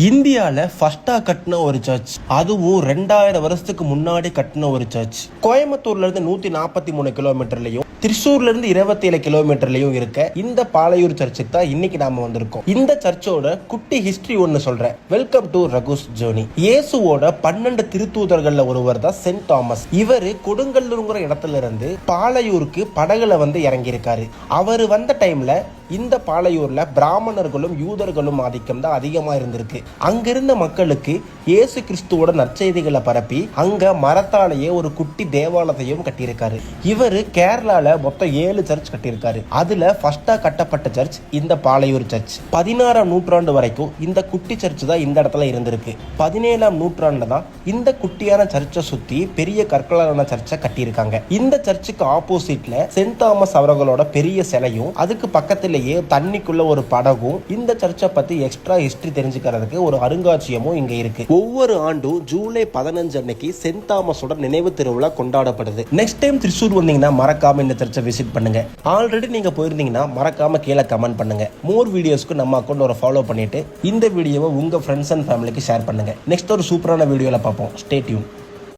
இந்தியாவில் ஃபர்ஸ்டா கட்டின ஒரு சர்ச், அதுவும் 2000 வருஷத்துக்கு முன்னாடி கட்டின ஒரு சர்ச். கோயம்புத்தூர்ல இருந்து 143 கிலோமீட்டர்லயும், திருச்சூர்ல இருந்து 27 கிலோமீட்டர்லயும் இருக்க இந்த பாலையூர் சர்ச்சுக்கு தான் இன்னைக்கு நாம வந்திருக்கோம். இந்த சர்ச்சோட குட்டி ஹிஸ்டரி ஒன்னு சொல்றேன். Welcome to Raghu's zone. இயேசுவோட 12 திருத்தூதர்கள்ல ஒருவர் தான் சென்ட் தாமஸ். இவரு கொடுங்கல்லூர்ங்கிற இடத்துல இருந்து பாலையூருக்கு படகுல வந்து இறங்கி இருக்காரு. அவர் வந்த டைம்ல இந்த பாலையூர்ல பிராமணர்களும் யூதர்களும் ஆதிக்கம் தான் அதிகமா இருந்திருக்கு. அங்கிருந்த மக்களுக்கு இயேசு கிறிஸ்துவோட நற்செய்திகளை பரப்பி அங்க மரத்தாலேயே ஒரு குட்டி தேவாலயத்தையும் கட்டியிருக்காரு. இவரு கேரளால மொத்தம் 7 சர்ச் கட்டியிருக்காரு. அதுல ஃபர்ஸ்டா கட்டப்பட்ட சர்ச் இந்த பாலையூர் சர்ச். 16ஆம் நூற்றாண்டு வரைக்கும் இந்த குட்டி சர்ச் தான் இந்த இடத்துல இருந்திருக்கு. 17ஆம் நூற்றாண்டுல தான் இந்த குட்டியான சர்ச்சை சுத்தி பெரிய கற்களான சர்ச்சை கட்டியிருக்காங்க. இந்த சர்ச்சுக்கு ஆப்போசிட்ல சென்ட் தாமஸ் அவர்களோட பெரிய சிலையும், அதுக்கு பக்கத்துல தண்ணிக்குள்ள ஒரு படகும், இந்த சர்ச்சை பத்தி எக்ஸ்ட்ரா ஹிஸ்டரி தெரிஞ்சுக்கிறதுக்கு ஒரு அருங்காட்சியகமும் இங்க இருக்கு. ஒவ்வொரு ஆண்டும் ஜூலை 15 அன்னைக்கு சென்ட் தாமஸோட நினைவு திருவிழா கொண்டாடப்படுது. நெக்ஸ்ட் டைம் திருச்சூர் வந்தீங்கன்னா மறக்காம இந்த சர்ச்சை விசிட் பண்ணுங்க. ஆல்ரெடி நீங்க போயிருந்தீங்கன்னா மறக்காம கீழே கமெண்ட் பண்ணுங்க. மோர் வீடியோஸ்க்கு நம்ம அக்கௌண்ட் ஒரு ஃபாலோ பண்ணிட்டு இந்த வீடியோவை உங்க ஃப்ரெண்ட்ஸ் அண்ட் ஃபேமிலிக்கு ஷேர் பண்ணுங்க. நெக்ஸ்ட் ஒரு சூப்பரான வீடியோல பார்ப்போம். Stay tune.